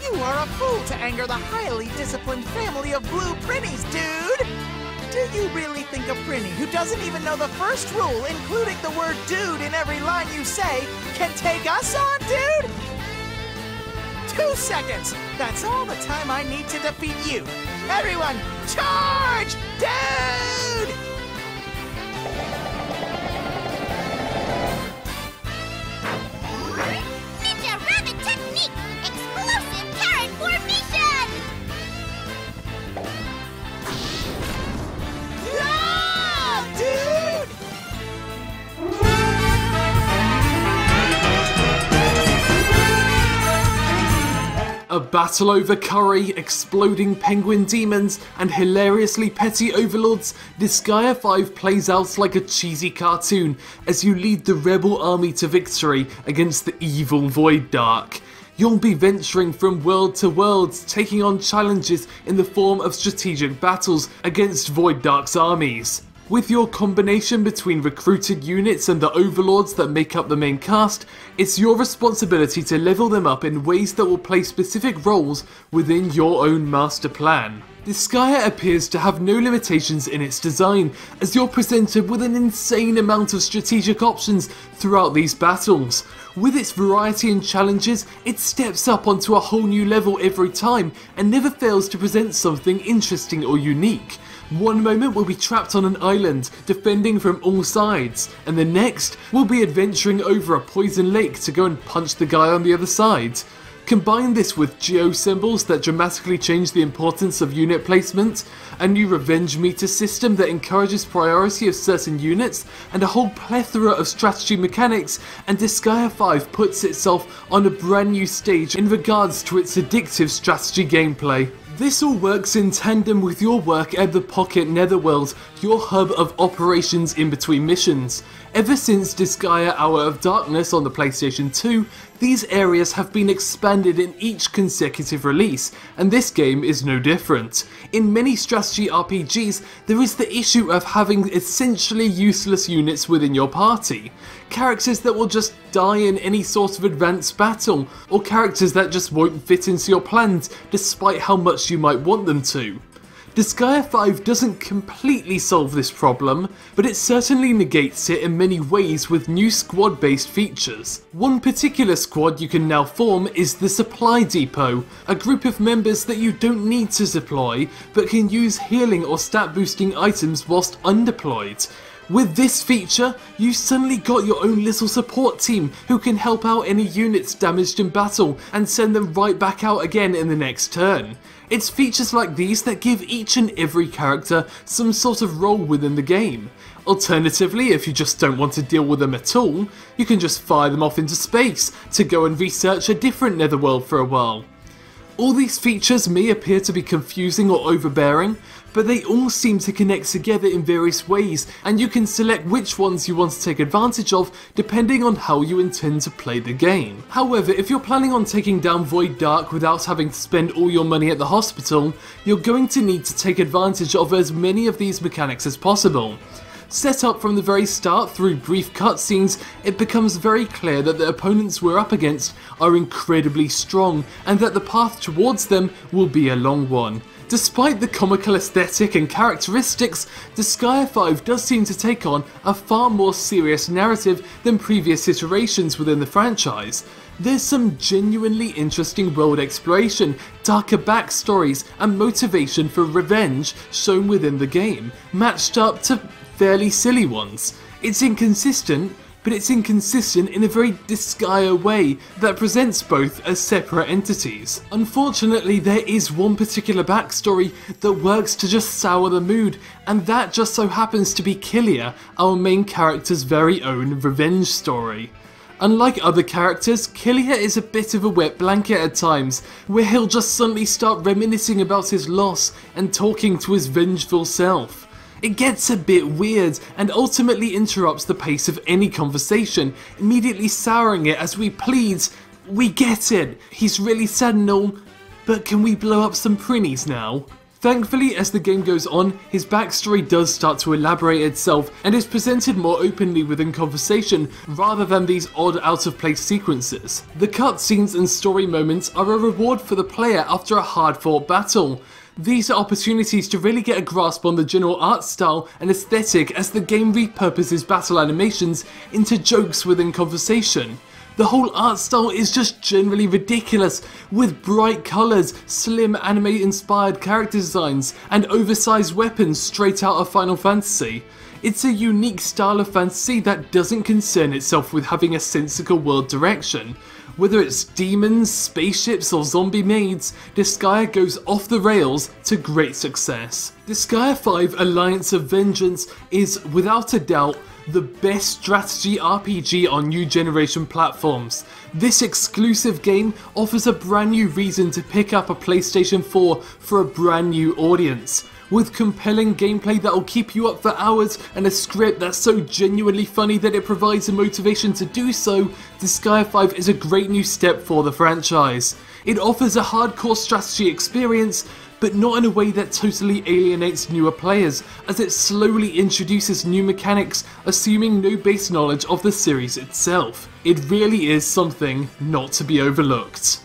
You are a fool to anger the highly disciplined family of blue Prinnies, dude! Do you really think a Prinny who doesn't even know the first rule, including the word dude in every line you say, can take us on, dude? 2 seconds! That's all the time I need to defeat you! Everyone, charge! Dude! Ninja Rabbit Technique! Explosive Carrot Formation! Yeah, dude! A battle over curry, exploding penguin demons, and hilariously petty overlords, Disgaea 5 plays out like a cheesy cartoon as you lead the rebel army to victory against the evil Void Dark. You'll be venturing from world to world, taking on challenges in the form of strategic battles against Void Dark's armies. With your combination between recruited units and the overlords that make up the main cast, it's your responsibility to level them up in ways that will play specific roles within your own master plan. Disgaea appears to have no limitations in its design, as you're presented with an insane amount of strategic options throughout these battles. With its variety and challenges, it steps up onto a whole new level every time and never fails to present something interesting or unique. One moment we'll be trapped on an island, defending from all sides, and the next we'll be adventuring over a poison lake to go and punch the guy on the other side. Combine this with geo symbols that dramatically change the importance of unit placement, a new revenge meter system that encourages priority of certain units, and a whole plethora of strategy mechanics, and Disgaea 5 puts itself on a brand new stage in regards to its addictive strategy gameplay. This all works in tandem with your work at the Pocket Netherworld, your hub of operations in between missions. Ever since Disgaea Hour of Darkness on the PlayStation 2, these areas have been expanded in each consecutive release, and this game is no different. In many strategy RPGs, there is the issue of having essentially useless units within your party. Characters that will just die in any sort of advanced battle, or characters that just won't fit into your plans despite how much you might want them to. Disgaea 5 doesn't completely solve this problem, but it certainly negates it in many ways with new squad-based features. One particular squad you can now form is the Supply Depot, a group of members that you don't need to deploy, but can use healing or stat boosting items whilst undeployed. With this feature, you've suddenly got your own little support team who can help out any units damaged in battle and send them right back out again in the next turn. It's features like these that give each and every character some sort of role within the game. Alternatively, if you just don't want to deal with them at all, you can just fire them off into space to go and research a different netherworld for a while. All these features may appear to be confusing or overbearing, but they all seem to connect together in various ways, and you can select which ones you want to take advantage of depending on how you intend to play the game. However, if you're planning on taking down Void Dark without having to spend all your money at the hospital, you're going to need to take advantage of as many of these mechanics as possible. Set up from the very start through brief cutscenes, it becomes very clear that the opponents we're up against are incredibly strong, and that the path towards them will be a long one. Despite the comical aesthetic and characteristics, Disgaea 5 does seem to take on a far more serious narrative than previous iterations within the franchise. There's some genuinely interesting world exploration, darker backstories, and motivation for revenge shown within the game, matched up to fairly silly ones. It's inconsistent, but it's inconsistent in a very Disgaea way that presents both as separate entities. Unfortunately, there is one particular backstory that works to just sour the mood, and that just so happens to be Killia, our main character's very own revenge story. Unlike other characters, Killia is a bit of a wet blanket at times, where he'll just suddenly start reminiscing about his loss and talking to his vengeful self. It gets a bit weird and ultimately interrupts the pace of any conversation, immediately souring it as we plead, "We get it, he's really sad and all, but can we blow up some prinnies now?" Thankfully, as the game goes on, his backstory does start to elaborate itself and is presented more openly within conversation rather than these odd out-of-place sequences. The cutscenes and story moments are a reward for the player after a hard-fought battle. These are opportunities to really get a grasp on the general art style and aesthetic as the game repurposes battle animations into jokes within conversation. The whole art style is just generally ridiculous, with bright colours, slim anime-inspired character designs, and oversized weapons straight out of Final Fantasy. It's a unique style of fantasy that doesn't concern itself with having a sensical world direction. Whether it's demons, spaceships, or zombie maids, Disgaea goes off the rails to great success. Disgaea 5 Alliance of Vengeance is, without a doubt, the best strategy RPG on new generation platforms. This exclusive game offers a brand new reason to pick up a PlayStation 4 for a brand new audience. With compelling gameplay that'll keep you up for hours and a script that's so genuinely funny that it provides a motivation to do so, Disgaea 5 is a great new step for the franchise. It offers a hardcore strategy experience, but not in a way that totally alienates newer players, as it slowly introduces new mechanics, assuming no base knowledge of the series itself. It really is something not to be overlooked.